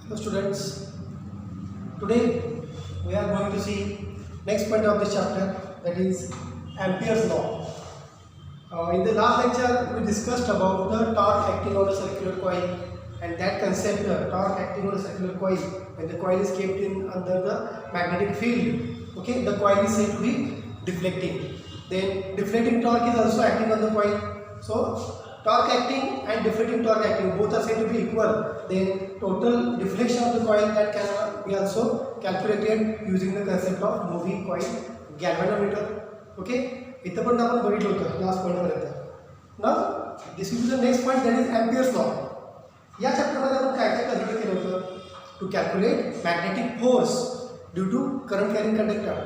Hello students, today we are going to see next point of this chapter, that is Ampere's law. In the last lecture we discussed about the torque acting on a circular coil, and that concept, torque acting on a circular coil, when the coil is kept in under the magnetic field, okay, the coil is said to be deflecting. Then deflecting torque is also acting on the coil. So torque acting and deflecting torque acting both are said to be equal. Then total deflection of the coil that can be also calculated using the concept of moving coil galvanometer. Okay, इथं पण आपण बघितलं होतं last point पर्यंत. Now this is the next point, that is Ampere's law. या चॅप्टरमध्ये आपण काय काय कन्सिडर केलं होतं? To calculate magnetic force due to current carrying conductor,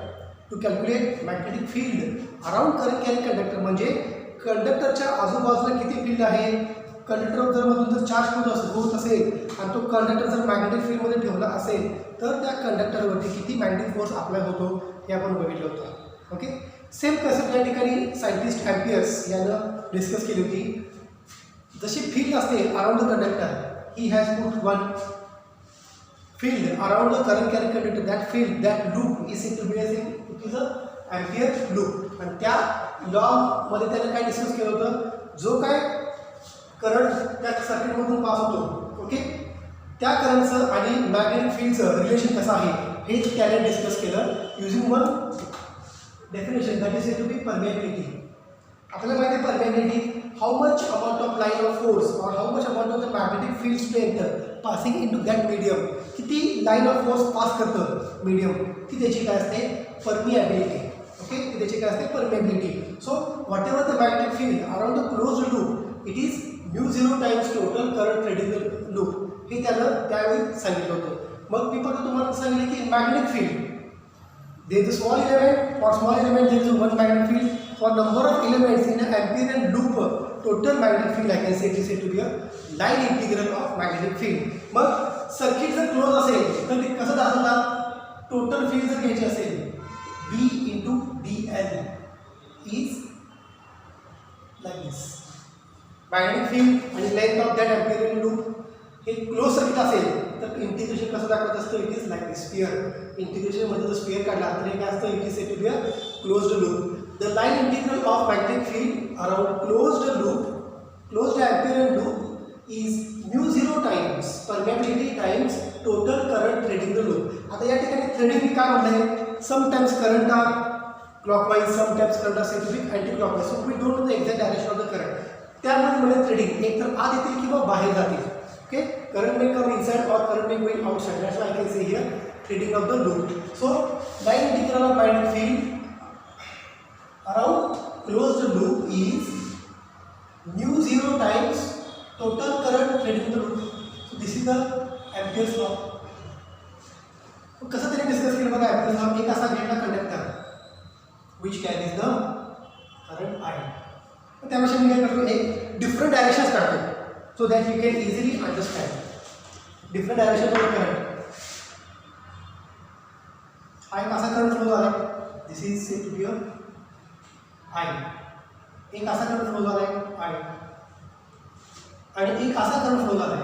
to calculate magnetic field around current carrying conductor, म्हणजे कंडक्टरच्या आजूबाजूला किती फील्ड आहे. कंडक्टर जर मधून जर चार्ज होत असेल आणि तो कंडक्टर जर मॅग्नेटिक फील्डमध्ये ठेवला असेल तर त्या कंडक्टरवरती किती मॅग्नेटिक फोर्स अप्लाय होतो हे आपण बघितलं होतं. ओके, सेम कन्सेप्ट या ठिकाणी सायंटिस्ट एम्पियर्स यानं डिस्कस केली होती. जशी फील्ड असते around the conductor, he has put one field around the current carrying conductor, that field, that loop is said to be as it is a ampere loop. आणि त्या law मध्ये त्याने काय डिस्कस केलं होतं? जो काय करंट त्या सर्किटमधून पास होतो, ओके, त्या करंटचं आणि मॅग्नेटिक फील्डचं रिलेशन कसं आहे हे त्याने डिस्कस केलं using one definition, that is said to be permeability. आपल्याला माहिती आहे permeability, how much amount of line of force और how much amount of the magnetic field strength passing into that medium, किती line of force pass करतं medium, ती त्याची काय असते? परमिएबिलिटी. ओके, ती त्याची काय असते? Permeability. So whatever the magnetic field around the closed loop, it is μ0 times total current threading the loop, हे त्यानं त्यावेळी सांगितलं होतं. मग मी फक्त तुम्हाला सांगितलं की magnetic field, there is a small element, for small element there is one magnetic field, for number of elements in an Amperian loop total magnetic field I can say it is said to be a line integral of magnetic field. मग circuit जर close असेल तर ते कसं दाखवणार? Total field जर घ्यायची असेल B into dl is like this. Magnetic field आणि length of that Amperian loop हे क्लोज सर्किट असेल तर इंटिग्रेशन कसं दाखवत असतं? It is like this sphere. Integration मध्ये जर स्फिअर काढला तर हे काय असतं? It is said to be a closed loop. The line integral of magnetic field around closed loop, closed Amperian loop is μ0 times permeability times total current threading the loop. आता या ठिकाणी थ्रेडिंग मी काय म्हणलंय? Sometimes current are clockwise, sometimes current are said to be anticlockwise. So we don't know the exact direction of the current. त्यामुळे म्हणजे threading एक तर आत येतील किंवा बाहेर जातील. Okay, current may come inside or current may going outside. That's why I can say here threading of the loop. So line integral of magnetic field around closed loop is μ0 times total current threading the loop. So this is the Ampere's law. कसं तरी discuss केलं बघा. Ampere's law एक असा घेतला conductor which carries the current I. त्यापेक्षा मी काय करतो? एक डिफरंट डायरेक्शन्स काढतो so that you can easily understand different direction of the current. हा एक असा करंट फ्लो झाला, this is said to be a I. एक असा करंट फ्लो झाला I, आणि एक असा करंट फ्लो झाला,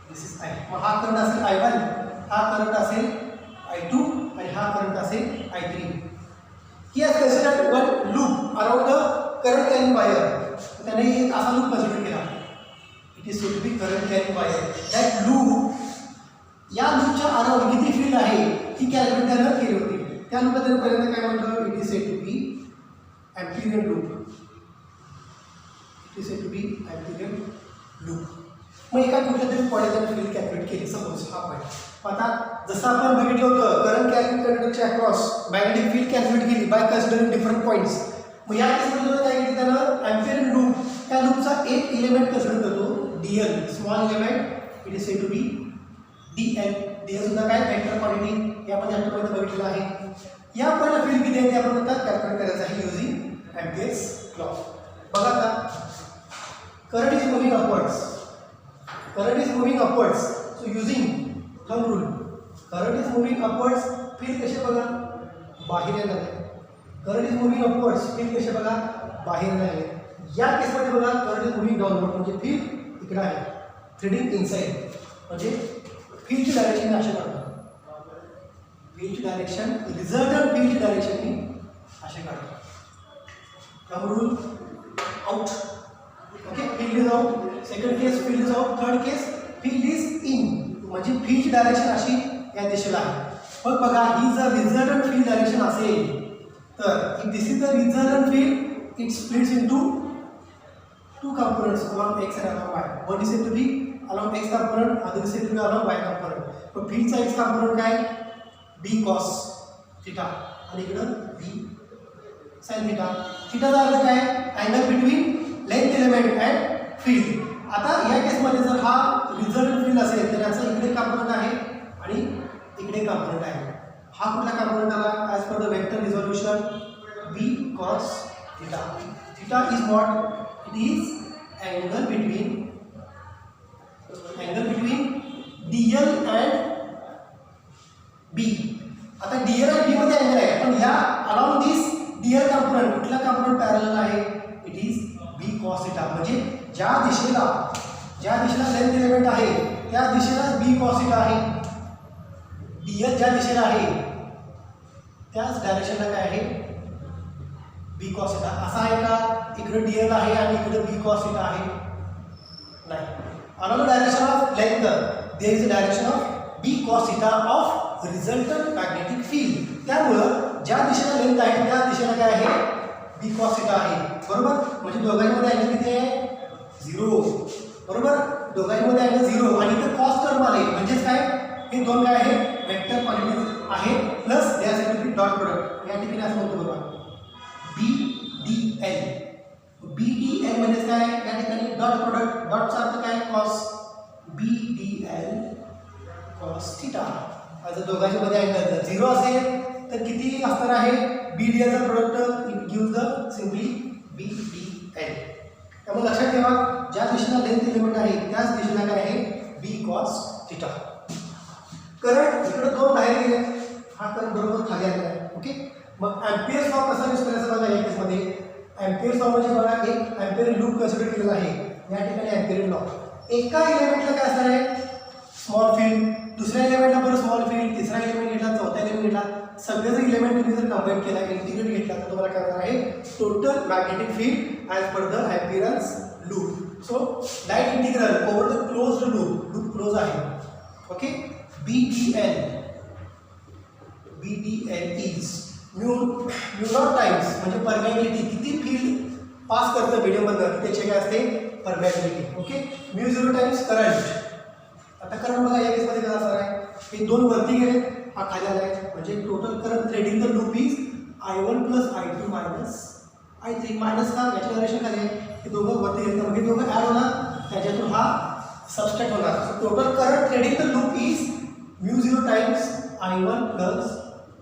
दिस इज I. मग हा करंट असेल I1, हा करंट असेल I2 आणि हा करंट असेल I3. He has considered one loop around the current carrying wire. त्याने एक असा लूप कन्सिडर केला. It is said to be current carrying wire. That loop, या लूपच्या अराउंड किती फील्ड आहे ही कॅल्क्युलेट त्यानं केली होती. त्या लूपला त्यानं पहिल्यांदा काय म्हणतो? It is said to be Amperian loop. It is said to be Amperian loop. मग एका कुठल्या तरी पॉईंटला त्यानं फील्ड कॅल्क्युलेट केली, सपोज हा पॉईंट. आता जसं आपण बघितलं होतं करंट कॅरिंग कंडक्टरच्या अक्रॉस मॅग्नेटिक फील्ड कॅल्क्युलेट केली बाय कन्सिडरिंग डिफरंट पॉईंट्स. मग या केसमध्ये काय केलं त्यानं? एम्पिरियन लूप, त्या लूपचा एक एलिमेंट कन्सिडर करतो dl, small element, it is said to be dl. dl सुद्धा काय? Vector quantity. हे आपण याच्यामध्ये बघितलेलं आहे. या पॉईंटला फील्ड किती आहे ते आपण आता कॅल्क्युलेट करायचं आहे युजिंग एम्पियर्स लॉ. बघा आता, current is moving upwards, current is moving upwards. So using thumb rule, current is moving upwards, field कसे बघा? बाहेर येणार आहे. Current is moving upwards, field कसे बघा? बाहेर येणार आहे. या केसमध्ये बघा करंट इज मुव्हिंग डाऊनवर्ड, म्हणजे फील्ड इकडे आहे, थ्रेडिंग इनसाइड, म्हणजे फील्डची डायरेक्शन मी अशी काढतो. फील्डची डायरेक्शन रिझल्टंट फील्डची डायरेक्शन मी अशी काढतो. Rule out. Okay, field is out. Second case field is out. Third case field is in. म्हणजे फील्डची डायरेक्शन अशी या दिशेला आहे. पण बघा, ही जर रिझल्टंट फील्ड डायरेक्शन असेल तर if this is the resultant field, it splits into two components along x and along y. One is said to be along x component, other is said to be along y component. पण फील्डचा x component काय? b cos theta आणि इकडं b sin theta. थीटाचा अर्थ काय? Angle between length element and field. आता या केसमध्ये जर हा रिझल्टंट फील्ड असेल तर याचा इकडे कंपोनंट आहे आणि इकडे कंपोनंट आहे. हा कुठला कंपोनंट आला? As per the vector resolution b cos theta. Theta is what? It is angle between dl and b. आता dl आणि b मध्ये अँगल आहे, पण या along this dl कंपोनंट कुठला कंपोनंट पॅरलल आहे? It is b cos theta. म्हणजे ज्या दिशेला लेंथ एलिमेंट आहे त्या दिशेला b cos theta आहे. dl ज्या दिशेला आहे त्याच डायरेक्शनला काय आहे? b cos theta. असा आहे का इकडे dl आहे आणि इकडे b cos theta आहे? नाही. Along the direction of length there is a direction of b cos theta of resultant magnetic field. त्यामुळं ज्या दिशेला लेंथ आहे त्या दिशेला काय आहे? b cos theta आहे. बरोबर. म्हणजे दोघांमध्ये अँगल किती आहे? 0. बरोबर. दोघांमध्ये अँगल 0 आणि इथे cos टर्म आले म्हणजेच काय? हे दोन काय आहे? वेक्टर क्वांटिटीज आहे plus they are said to be dot product. या ठिकाणी असं म्हणतो बघा BDL. BDL म्हणजे काय? या ठिकाणी डॉट प्रोडक्ट. डॉटचा अर्थ काय? cos. BDL cos theta. जर दोघांच्या मध्ये अँगल 0 असेल तर किती असणार आहे? BDL चा product it gives the simply BDL. त्यामुळे लक्षात ठेवा, ज्या दिशेला लेंथ एलिमेंट आहे त्याच दिशेला काय आहे? b cos theta. करंट इकडे दोन बाहेर गेले, हा करंट बरोबर खाली आलेला आहे. ओके, मग एम्पियर्स लॉ कसा यूज करायचा बघा. या केसमध्ये एम्पियर्स लॉ म्हणजे बघा एक एम्पियर लूप कन्सिडर केलेला आहे. या ठिकाणी एम्पियर लॉ एका एलिमेंटला काय असणार आहे? Small field. दुसऱ्या एलिमेंटला बरं स्मॉल फील्ड. तिसरा एलिमेंट घेतला, चौथा एलिमेंट घेतला, सगळे जर एलिमेंट तुम्ही जर कंबाईन केला, इंटिग्रेट घेतला तर तुम्हाला काय होणार आहे? Total magnetic field as per the Amperian's loop. So line integral over the closed loop. Loop close आहे. Okay, BDL is mu not times म्हणजे परमेबिलिटी. किती फील्ड पास करतं मीडियममधनं त्याचे काय असते? Permeability. Okay, mu 0 times current. आता current बघा या केसमध्ये काय असणार आहे? हे दोन वरती गेले, हा खाली आला आहे. म्हणजे total current threading the loop is I1 + I2 - I3. Minus का? याची डायरेक्शन खाली आहे. हे दोघं वरती गेले म्हणजे दोघं ॲड होणार, त्याच्यातून हा सबस्ट्रॅक्ट होणार. So total current threading the loop is mu 0 times I1 +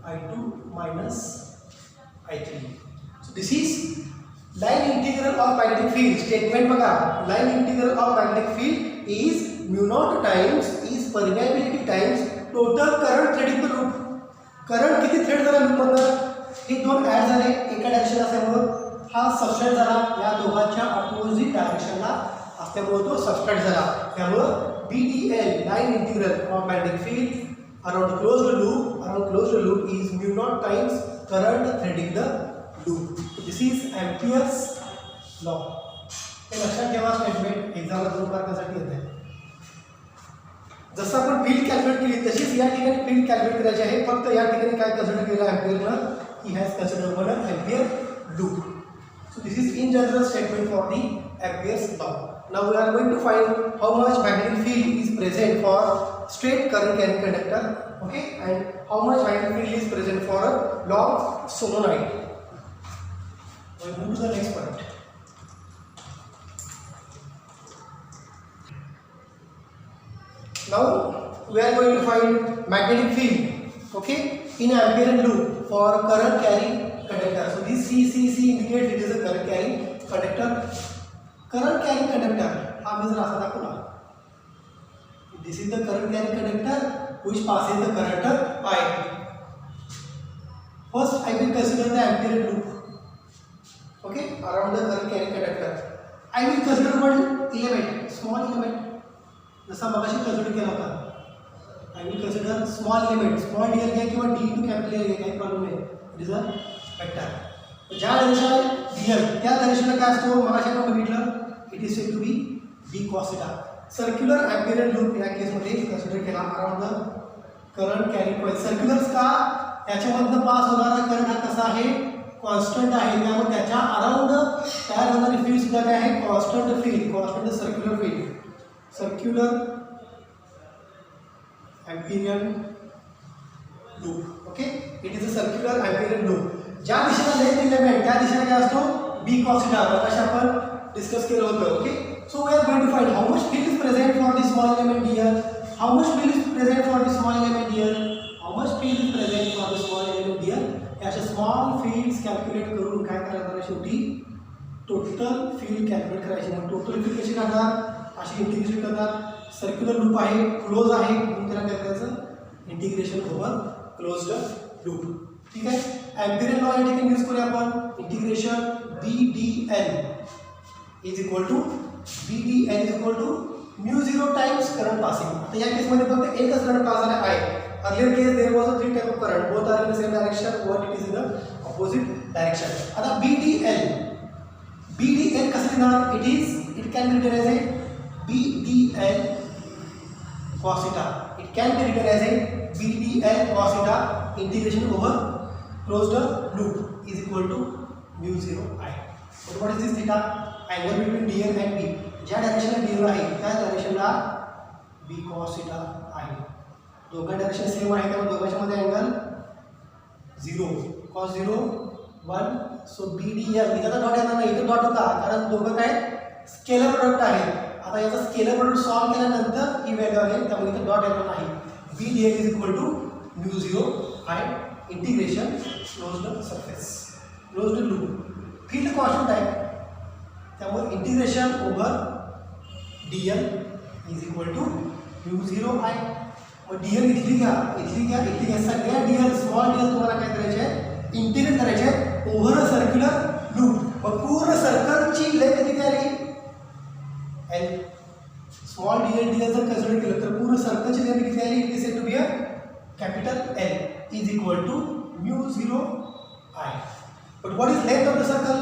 I2 - I3. So this is line integral of magnetic field. Statement बघा, line integral of magnetic field is mu naught times is permeability times total current threading the loop. Current किती thread झाला लूपमधनं? हे दोन add झाले एका direction असल्यामुळं हा subtract झाला. या दोघांच्या अपोजिट डायरेक्शनला असल्यामुळे तो सबस्ट्रॅक्ट झाला. त्यामुळं BDL line integral of magnetic field around closed loop is mu naught times current threading the loop. This is Ampere's law. हे लक्षात ठेवा. स्टेटमेंट एक्झामला 2 मार्कासाठी येते. जसं आपण फील्ड कॅल्क्युलेट केली तशीच या ठिकाणी फील्ड कॅल्क्युलेट करायची आहे. फक्त या ठिकाणी काय कन्सिडर केलं एम्पियरनं? He has consider one ampere loop. So this is in general statement for the Ampere's law. Now we are going to find how much magnetic field is present for straight current carrying conductor, okay, and how much magnetic field is present for a long solenoid. We move to the next point. Now we are going to find magnetic field, okay, in Amperean loop for current carrying conductor. So this C indicates it is a current carrying conductor. Current carrying conductor हा मी जर असा दाखवला, this is the current carrying conductor which passes the current I. First I will consider the Amperean loop, okay, around the current carrying conductor. I will consider one element, small element, जसा मगाशी consider केला होता. I will consider small element, small dl घ्या किंवा d into capital L घ्या, काही problem नाही. It is a vector. ज्या डायरेक्शनला dl त्या डायरेक्शनला काय असतो मगाशी आपण बघितलं, it is said to be d cos theta. Circular ampere loop या केसमध्ये कन्सिडर केला around the current carry coil. Circulars का, त्याच्यामधनं पास होणारा करंट हा कसा आहे, कॉन्स्टंट आहे, त्यामुळे त्याच्या अराउंड तयार होणारी फील्ड सुद्धा काय आहे, constant field, constant circular field. Circular ampere loop. Okay, it is a circular ampere loop. ज्या दिशेला लेंथ एलिमेंट त्या दिशेला काय असतो, बी कॉस थीटा, मगाशी आपण डिस्कस केलं होतं. Okay, so we are going to find how much field is present for the small element here, how much field is present for the small element here, how much field is present for the small element here. अशा small fields calculate करून काय करायचं आहे, शेवटी total field calculate करायची. मग total field कशी काढणार, अशी इंटिग्रेशन करणार. सर्क्युलर लूप आहे, क्लोज आहे, म्हणून त्याला काय करायचं, इंटिग्रेशन ओव्हर क्लोज्ड लूप. ठीक आहे. अँपिअर लॉ या ठिकाणी यूज करूया आपण. Integration BdL is equal to BdL is equal to μ0 times current passing. आता या केसमध्ये फक्त एकच करंट पास झाला आहे. Earlier case there was a 3 type of current, both are in the same direction, one it is in the opposite direction. आता BdL कसं लिहिणार, it can be written as a BdL cos theta. It can be written as a BdL cos theta integration over closed loop is equal to μ0 I. But what is this theta? Angle between dl and b. ज्या डायरेक्शनला dl आहे त्या डायरेक्शनला b cos theta आहे. दोघा direction same आहे, त्यामुळे दोघांच्या मध्ये angle 0 cos 0 1. So BdL इथं डॉट येणार नाही, इथं डॉट होता कारण दोघं काय स्केलर प्रोडक्ट आहे. आता याचा स्केलर प्रोडक्ट सॉल्व केल्यानंतर ही व्हॅल्यू आहे, त्यामुळे इथे डॉट येणार नाही. BdL is equal to μ0 I integration closed surface, closed loop. Field constant आहे, त्यामुळे integration over dl is equal to μ0 I. मग dl इथली घ्या, इथली घ्या, इथली घ्या, सगळ्या dl स्मॉल dl तुम्हाला काय करायचे आहे, इंटिग्रेट करायचे आहे ओव्हर अ सर्क्युलर लूप. मग पूर्ण सर्कलची लेंथ किती आली, L. स्मॉल dl जर कन्सिडर केलं तर पूर्ण सर्कलची लेंथ किती आली, it is said to be a capital L is equal to μ0 I. But what is length of the circle,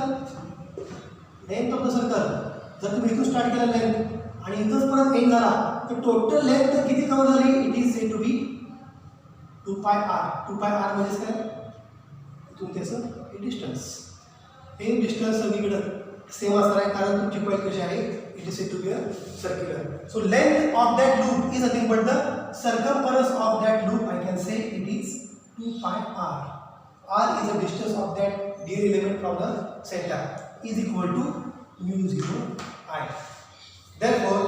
length of the circle जर तुम्ही इथून स्टार्ट केला लेंथ आणि इथंच परत एंड झाला तर टोटल लेंथ किती कव्हर झाली, it is said to be 2πr. 2πr म्हणजे काय, इथून त्याचं हे डिस्टन्स, हे डिस्टन्स सगळीकडं सेम असणार आहे कारण तुमची कॉईल कशी आहे, it is said to be a circular. So length of that loop is nothing but the circumference of that loop. I can say it is 2πr. R is the distance of that dl element from the center is equal to μ0 I. Therefore,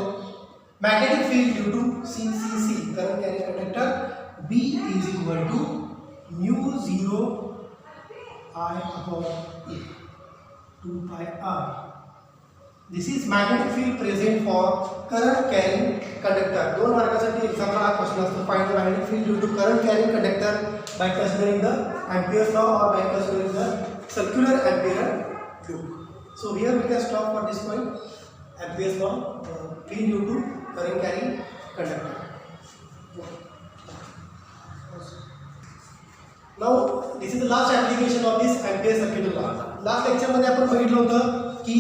magnetic field due to CCC, current carrying conductor, B is equal to μ0 I upon E, 2πr. This is magnetic field present for current carrying conductor. दोन मार्कासाठी एक्झामला हा question असतो. Find the magnetic field due to current carrying conductor by considering the Ampere's law or by considering the circular ampere loop. So here we can stop for this point. Ampere's law, field due to current carrying conductor. Now this is the last application of this Ampere circuit law. Last lecture मध्ये आपण बघितलं होतं की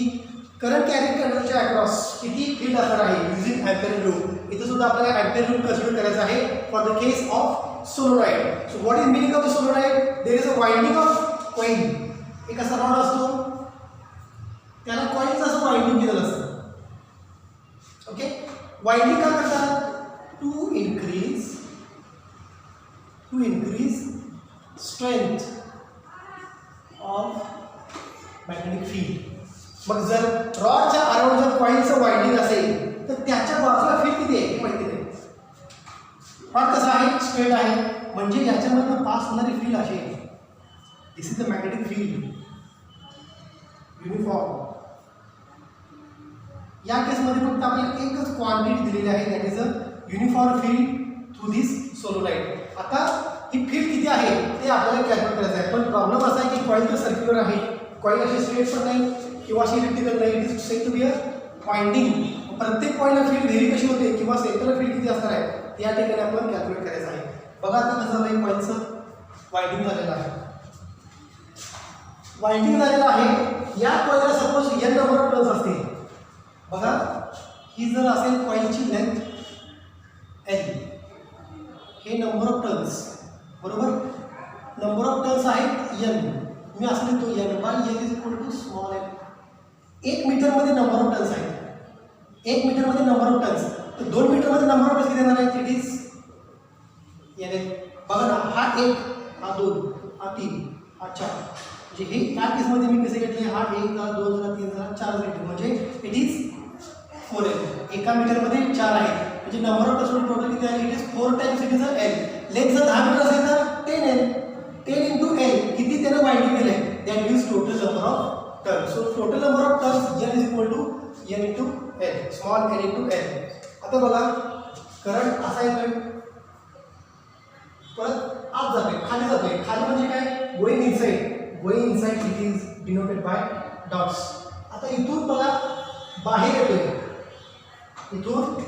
current carrying कंडक्टरच्या across किती field असणार आहे using ampere loop. इथे सुद्धा आपल्याला अँपिअर लूप कन्सिडर करायचा आहे for the case of solenoid. So what is meaning of the solenoid, there is a winding of coil. एक असा रॉड असतो त्याला कॉईलचं असं वाइंडिंग केलेलं असतं. ओके, वाइंडिंग का करतात, to increase strength of magnetic field. मग जर रॉडच्या अराउंड जर कॉईलचं वाइंडिंग असेल तर त्याच्या बाजूला फील्ड किती आहे हे माहिती नाही. रॉड कसा आहे, स्ट्रेट आहे, म्हणजे याच्यामधनं पास होणारी फील्ड अशी आहे. This is the magnetic field, uniform. या केसमध्ये फक्त आपल्याला एकच क्वांटिटी दिलेली आहे, that is a uniform field through this solenoid. आता ही फील्ड किती आहे ते आपल्याला कॅल्क्युलेट करायचं आहे. पण प्रॉब्लेम असा आहे की कॉईल तर सर्क्युलर आहे, कॉईल अशी स्ट्रेट पण नाही किंवा अशी इलेक्ट्रिकल नाही, it is said to be a winding. प्रत्येक पॉईंटला फील्ड व्हेरी कशी होते किंवा सेंटरला फील्ड किती असणार आहे ते या ठिकाणी आपण कॅल्क्युलेट करायचं आहे. बघा आता कसं झालं पॉईंटचं वाइंडिंग झालेलं आहे. वाइंडिंग झालेलं आहे. या कॉइलला suppose n number of turns असतील. बघा ही जर असेल कॉइलची लेंथ l, हे नंबर ऑफ टर्न्स बरोबर. नंबर ऑफ टर्न्स आहेत n. मी असं लिहितो n by l is equal to small n. 1 मीटरमध्ये नंबर ऑफ टर्न्स आहेत. 1 मीटरमध्ये नंबर ऑफ टर्न्स. तर 2 मीटरमध्ये नंबर ऑफ टर्न्स किती येणार आहे? It is n. बघा ना, हा 1, हा 2, हा 3, हा 4. म्हणजे हे या केसमध्ये मी कसे घेतले? हा 1 झाला, 2 झाला, 3 झाला, 4 घेतले. म्हणजे इट इज 4n. एका मीटरमध्ये 4 आहे. म्हणजे नंबर ऑफ टर्न्स टोटल किती आहे? It is 4 times it is l. Length जर 10 मीटर असेल तर 10n. 10 into l किती त्यानं वाइंडिंग केलं आहे? That means total number of turns. So total number of turns n is equal to n into l, small n into l. आता बघा current असा येतोय, परत आत जातोय, खाली जातोय. खाली म्हणजे काय? Going inside. Going inside it is denoted by dots. आता इथून बघा बाहेर येतोय. इथून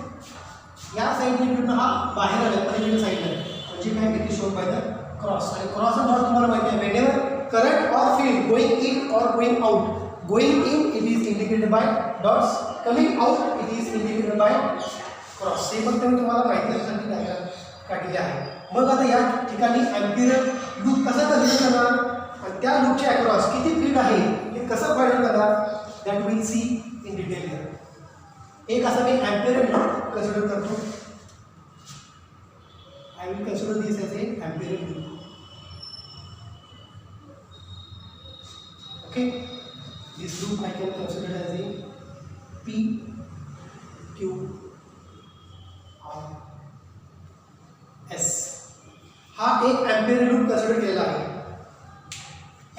या साईडने इथून हा बाहेर आला पलीकडे साईडला. म्हणजे काय? It is shown by the cross. आणि क्रॉस आणि डॉट तुम्हाला माहिती आहे, व्हेनेवर करंट और फील्ड गोइंग इन और going out. Going in it is indicated by dots, coming out it is indicated by cross. हे फक्त मी तुम्हाला माहिती असण्यासाठी डायग्राम काढलेली आहे. मग आता या ठिकाणी एम्पियर लूप कसा कन्सिडर करणार आणि त्या लूपच्या अक्रॉस किती फील्ड आहे हे कसं फाइंड करणार, that will see in detail here. एक असा मी एम्पियर लूप कन्सिडर करतो. I will consider this as A ampere loop. Okay, this loop I can consider as a P Q R S. हा एक ampere loop consider केलेला आहे.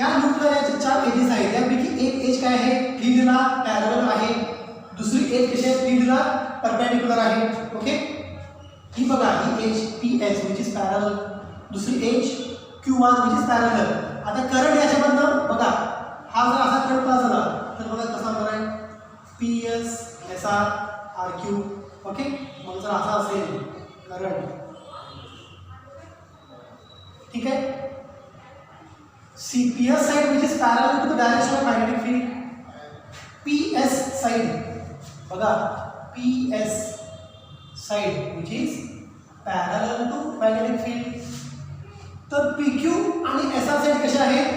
या लूपला याचे 4 edges आहेत. त्यापैकी एक एज काय आहे? फील्डला पॅरलल आहे. दुसरी एज कशी आहे? फील्डला परपेंडिक्युलर आहे. ओके, ही बघा ही edge PS which is parallel. दुसरी edge QR which is parallel. आता करंट याच्यामधनं बघा, हा जर असा करंट पास झाला तर बघा कसा होणार आहे? PS SR RQ. ओके, मग जर असा असेल करंट, ठीक आहे, CPS side which is parallel to the direction of magnetic field. PS side बघा, PS side which is parallel to magnetic field. तर PQ आणि SR साइड कशा आहेत?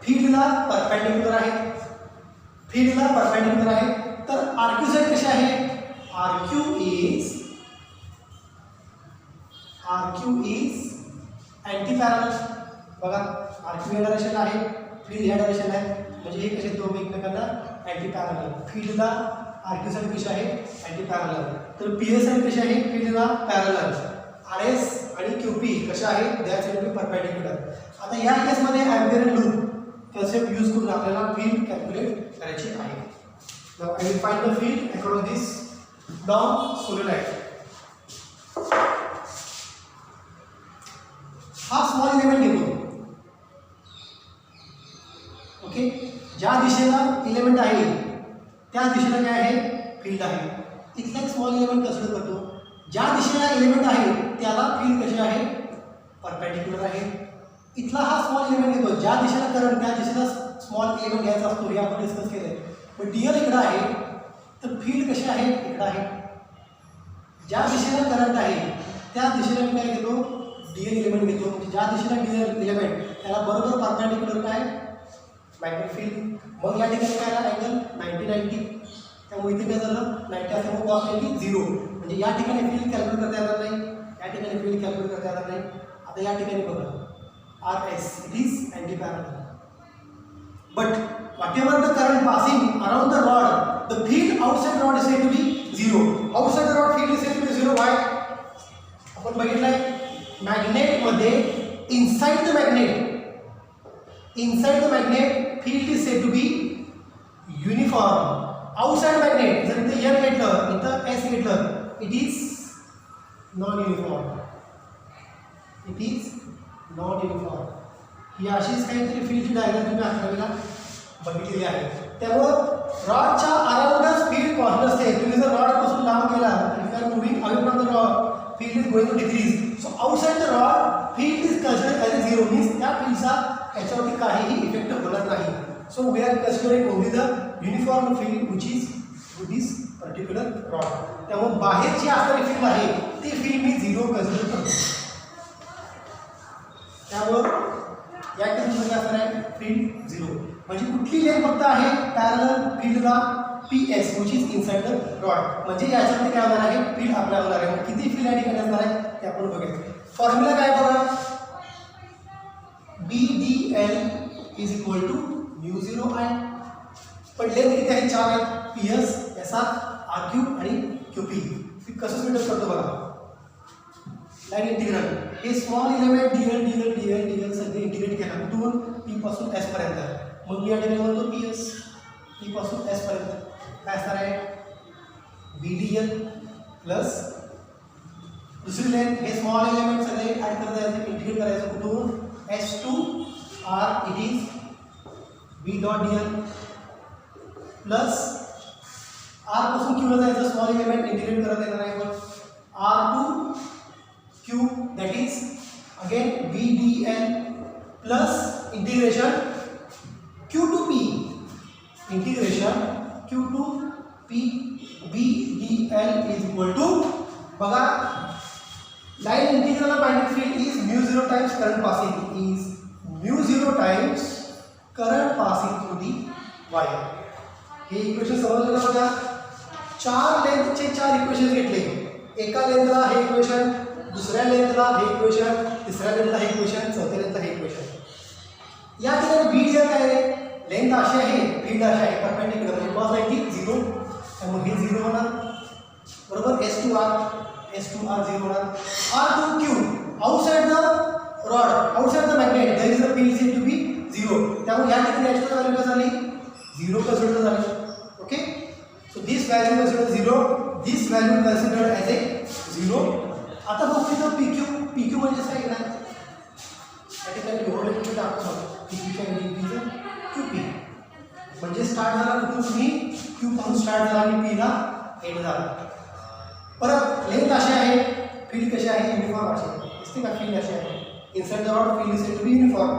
फील्डला परपेंडिक्युलर आहेत. फील्डला परपेंडिक्युलर आहे. तर RQ साइड कशा आहे? RQ is anti parallel. बघा RQ या डायरेक्शन आहे, फील्ड या डायरेक्शन आहे. म्हणजे हे कसे दोन एकमेकांना अँटी पॅरलल. फील्डला RQ साइड कशी आहे? Anti parallel. तर PS साइड कशी आहे? फील्डला पॅरलल. RS आणि QP कशा आहेत? That side be perpendicular. आता या केसमध्ये एम्पियर लूप कन्सेप्ट यूज करून आपल्याला फील्ड कॅल्क्युलेट करायची आहे. Now I will find the field across this non solenoid. हा स्मॉल एलिमेंट घेतो. ओके, ज्या दिशेला एलिमेंट आहे त्या दिशेला काय आहे? फील्ड आहे. इथला एक स्मॉल एलिमेंट कन्सिडर करतो. ज्या दिशेला एलिमेंट आहे त्याला फील्ड कशी आहे? परपेंडिक्युलर आहे. इथला हा स्मॉल एलिमेंट घेतो. ज्या दिशेला करंट त्या दिशेला स्मॉल एलिमेंट घ्यायचा असतो, हे आपण डिस्कस केलंय. पण डीएल इकडं आहे तर फील्ड कशी आहे? इकडं आहे. ज्या दिशेला करंट आहे त्या दिशेला मी काय घेतो? डीएल एलिमेंट घेतो. म्हणजे ज्या दिशेला डीएल एलिमेंट त्याला बरोबर परपेंडिक्युलर काय? Magnetic field. मग या ठिकाणी काय आला? अँगल 90-90. त्यामुळे इथे काय झालं? 90 असल्यामुळे cos 90 0. म्हणजे या ठिकाणी फील्ड कॅल्क्युलेट करता येणार नाही, या ठिकाणी फील्ड कॅल्क्युलेट करता येणार नाही. आता या ठिकाणी बघा RS it is anti-parallel. But whatever the current passing around the rod, the field outside the rod is said to be 0. Outside the rod field is said to be 0. Why? आपण बघितलंय magnet मध्ये inside the magnet field is said to be uniform. Outside magnet जर इथे n घेतलं, इथं s घेतलं, it is non-uniform. It is not uniform. ही अशीच काहीतरी फील्डची डायग्राम तुम्ही आठवणीला बघितलेली आहे. त्यामुळं रॉडच्या अराउंडच फील्ड कॉन्स्टंट असते. तुम्ही जर रॉड पासून लांब गेला, if you are moving away from the rod, field is going to decrease. So outside the rod, field is considered as a zero, means त्या फील्डचा याच्यावरती काहीही इफेक्ट होणार नाही. So we are considering only the uniform field which is with this particular rod. त्यामुळे बाहेर जी असणारी field आहे ती फील्ड मी झिरो कन्सिडर करतो. त्यामुळे या केसमध्ये असणार आहे फील्ड झिरो. म्हणजे कुठली लेन फक्त आहे parallel फील्डला PS which is inside the rod. म्हणजे याच्यामध्ये काय होणार आहे, फील्ड अप्लाय होणार आहे. किती फील्ड या ठिकाणी असणार आहे ते आपण बघूया. फॉर्म्युला काय बघा, BDL is equal to μ0I. पण लेंथ किती आहे, 4 आहेत. PS, SR, RQ आणि QP. कसं स्प्लिट करतो बघा, लाईन इंटिग्रल. हे स्मॉल एलिमेंट DL सगळे इंटिग्रेट केला कुठून, P पासून S पर्यंत. मग मी या ठिकाणी म्हणतो PS, P पासून S पर्यंत काय असणार आहे, BDL प्लस दुसरी लेंथ. हे स्मॉल एलिमेंट सगळे ऍड करायचे, इंटिग्रेट करायचं कुठून, S to R, it is B dot DL plus R पासून Q ला जायचं, स्मॉल एलिमेंट इंटिग्रेट करत येणार आहे पण R to Q, that is again BDL plus integration Q to P, integration Q to P, BDL is equal to, बघा line integral of magnetic field is μ0 times current passing, is μ0 times current passing through the wire. हे equation समजलं ना बघा. 4 लेंथचे 4 equation घेतले. एका लेंथला हे equation, दुसऱ्या लेंथला हे इक्वेशन, तिसऱ्या लेंथला हे इक्वेशन, चौथ्या लेंथला हे इक्वेशन. या ठिकाणी BDL काय आहे, लेंथ अशी आहे, फील्ड अशी आहे, परपेंडिक्युलर म्हणजे कॉस 90 0, त्यामुळे हे 0 होणार बरोबर. S to R 0 होणार. R to Q, outside the rod, outside the magnet, there is a field said to be 0. त्यामुळे या ठिकाणी नॅचरल व्हॅल्यू काय झाली, 0 कन्सिडर झाली. Okay, so this value consider 0, this value consider as a 0. आता बघतो PQ म्हणजे काय ना, या ठिकाणी ओव्हरलॅपिंग टाकतो PQ च्या इज QP. म्हणजे स्टार्ट झाला कुठून, तुम्ही Q पासून स्टार्ट झाला आणि P ला एंड झाला. परत लेंथ अशी आहे, फील्ड कशी आहे, युनिफॉर्म अशी आहे. दिसते का, फील्ड अशी आहे, inside the rod field is said to be uniform.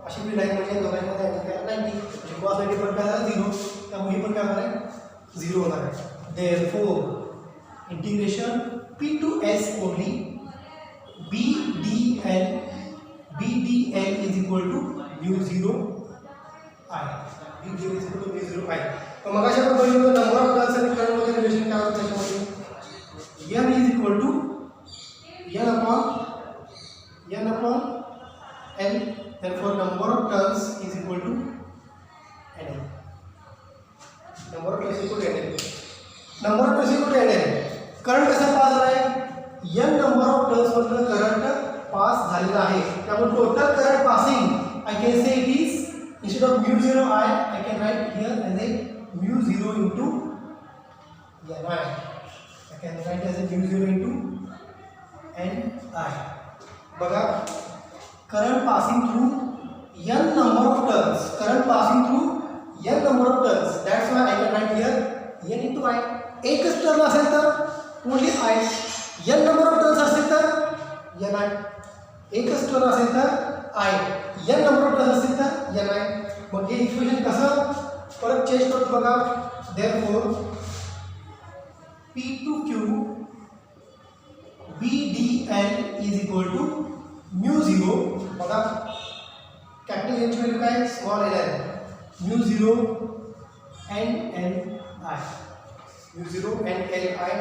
अशी फील्ड आहे म्हणजे दोघांमध्ये अँगल काय 90, म्हणजे कॉस 90 पण काय झाला 0, त्यामुळे हे पण काय होणार आहे 0 होणार आहे. Therefore integration P to S only, BDL is equal to μ0I. BDL is equal to μ0I. तर मग अशा प्रकारे नंबर ऑफ टर्न्स आणि करंट मध्ये रिलेशन काय होतं त्याच्यामध्ये, N is equal to N upon L, therefore number of turns is equal to NL. Number of turns is equal to NL. Number of turns is equal to NL. Current कसा pass झाला आहे, N number of turns मधलं current pass झालेलं आहे. त्यामुळे total current passing I can say it is, instead of μ0I I can write here as a μ0 into Ni. I can write as a μ0 into Ni. बघा, current passing through n number of turns, current passing through n number of turns, that's why I can write here n into I. एकच turn असेल तर only I, n number of turns असेल तर Ni, एकच turn असेल तर I, n number of turns असेल तर Ni. मग हे इक्वेशन कसं परत चेंज करतो बघा. therefore P to Q BDL is equal to μ0, बघा कॅपिटल H व्हॅल्यू काय, small l, μ0 NLI, μ0 NLI.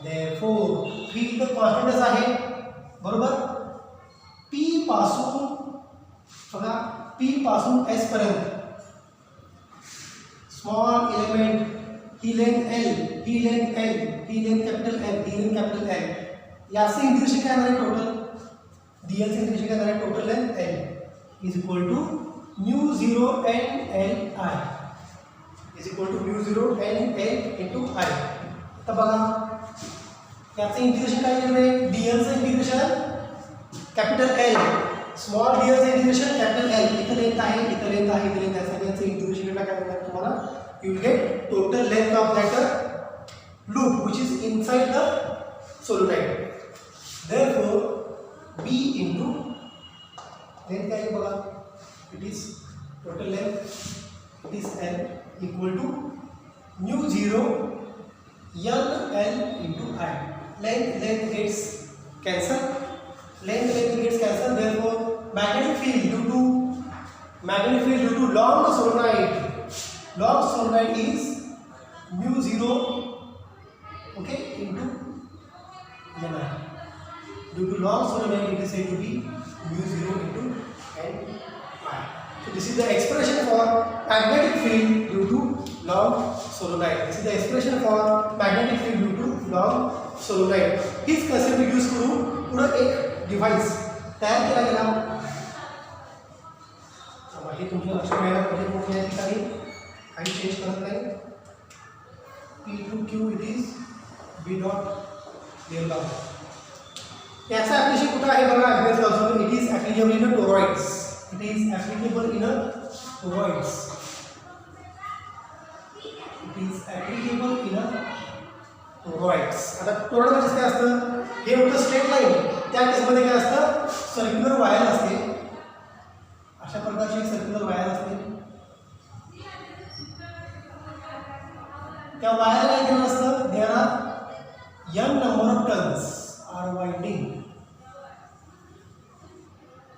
therefore field कॉन्स्टंटच आहे बरोबर. P पासून बघा, P पासून S पर्यंत स्मॉल एलिमेंट, ही लेंथ L, ही लेंथ L, ही लेंथ कैपिटल L, ही लेंथ कैपिटल L. याचे इंटिग्रेशन काय आहे टोटल, DL चे इंटिग्रेशन काय आहे total length L is equal to μ0 NLI is equal to μ0 NL into I. आता बघा याचे इंटिग्रेशन काय केले, DL चे integration capital L, small DL चे इंटिग्रेशन कैपिटल L. इथं लेंथ आहे, इथं लेंथ आहे, इथं लेंथ आहे, सगळ्यांचे इंटिग्रेशन काय करणार तुम्हाला you will get total length of that loop which is inside the solenoid. Therefore, B into length क्या है बघा, it is total length, it is L equal to mu 0 N L into I. Length gets cancelled. Length gets cancelled. Therefore, magnetic field due to long solenoid is mu 0, okay, into Ni. Due to long solenoid, it is said to be mu 0 into Ni. So this is the expression for magnetic field due to long solenoid. This is the expression for magnetic field due to long solenoid. हीच concept use करून पुढे एक device तयार केला गेला. हे तुमच्या लक्षात घ्यायला पाहिजे की या ठिकाणी काही चेंज करत नाही. P2Q it is B dot del law. याचा ॲप्लिकेशन कुठे आहे बघा Ampere's law. It is applicable in toroids. It is applicable in a toroids. It is applicable in a toroids. आता टोरॉइड म्हणजे काय असतं, हे होतं स्ट्रेट लाईन, त्या केसमध्ये काय असतं सर्क्युलर वायर असते. अशा प्रकारची सर्क्युलर वायर असते. त्या वायरला काय केलं असतं, there are n number of turns are winding.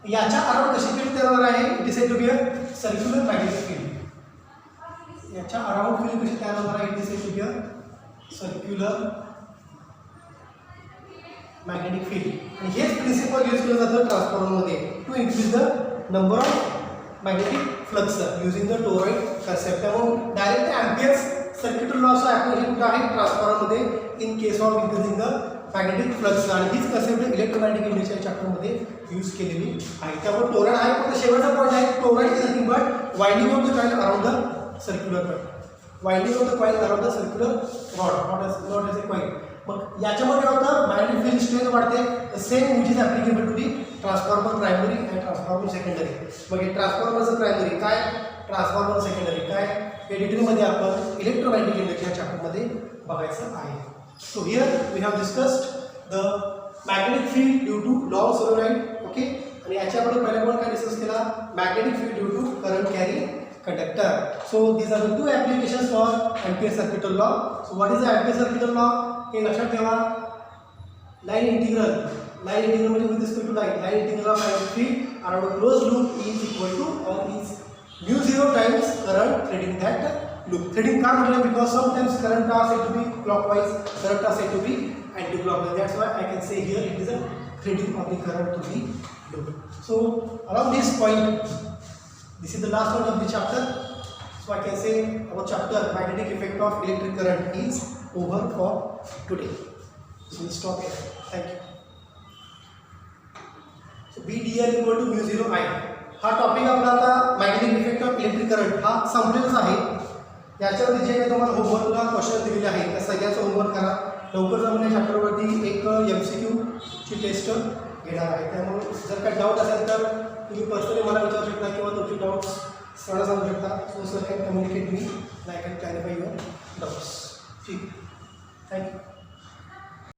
याच्या अराउंड कशी फील्ड तयार होणार आहे, it is said to be a circular magnetic field. याच्या अराउंड फील्ड कशी तयार होणार आहे, it is said to be a circular magnetic field. आणि हेच प्रिन्सिपल यूज केलं जातं ट्रान्सफॉर्मरमध्ये to increase the number of magnetic flux using the toroid concept. त्यामुळे डायरेक्ट ॲम्पियर्स सर्किट लॉचं ॲप्लिकेशन कुठं आहे ट्रान्सफॉर्मरमध्ये in case of increasing the magnetic flux. आणि हीच कन्सेप्ट इलेक्ट्रोमॅग्नेटिक इंडक्शन चॅप्टरमध्ये यूज केलेली आहे. त्यामुळे टोरॉइड आहे फक्त शेवटचा पॉईंट आहे. Toroid is nothing but winding of the coil around the circular coil. Winding of the coil around the circular rod not as a coil. मग याच्यामध्ये काय होतं, मॅग्नेटिक फील्ड स्ट्रेंथ वाढते. Same which is applicable to the transformer primary and transformer secondary. मग हे ट्रान्सफॉर्मरचं primary काय, transformer secondary काय, हे डिटेलमध्ये आपण इलेक्ट्रोमॅग्नेटिक इंडक्शन चॅप्टरमध्ये बघायचं आहे. So here we have discussed the magnetic field due to long solenoid, okay. आणि याच्यामध्ये पहिला आपण काय डिस्कस केला, magnetic field due to current carrying conductor. So these are the two applications for Ampere circuital law. So what is the Ampere circuital law? हे लक्षात ठेवा. Line integral म्हणजे with respect to line integral of magnetic field around a closed loop is equal to or is mu 0 times current threading that loop. Threading का म्हटलं, because sometimes current are said to be clockwise, current are said to be anti-clockwise. That's why I can say here it is a threading of the current to the loop. So around this point, this is the last one of the chapter. So I can say our chapter magnetic effect of electric current is over for today. So we'll stop here. Thank you. So BDL equal to mu 0 I. हा topic आपला आता magnetic effect of electric current हा संपलेलाच आहे. याच्यावरती जे काही तुम्हाला होमवर्कला question दिलेले आहेत त्या सगळ्यांचं होमवर्क करा. लवकर जाऊन या चॅप्टरवरती एक MCQ ची टेस्ट घेणार आहे. त्यामुळे जर काही डाऊट असेल तर तुम्ही पर्सनली मला विचारू शकता किंवा तुमचे डाऊट्स सरळ सांगू शकता. So sir can communicate me I can clarify your doubts. ठीक, थँक्यू.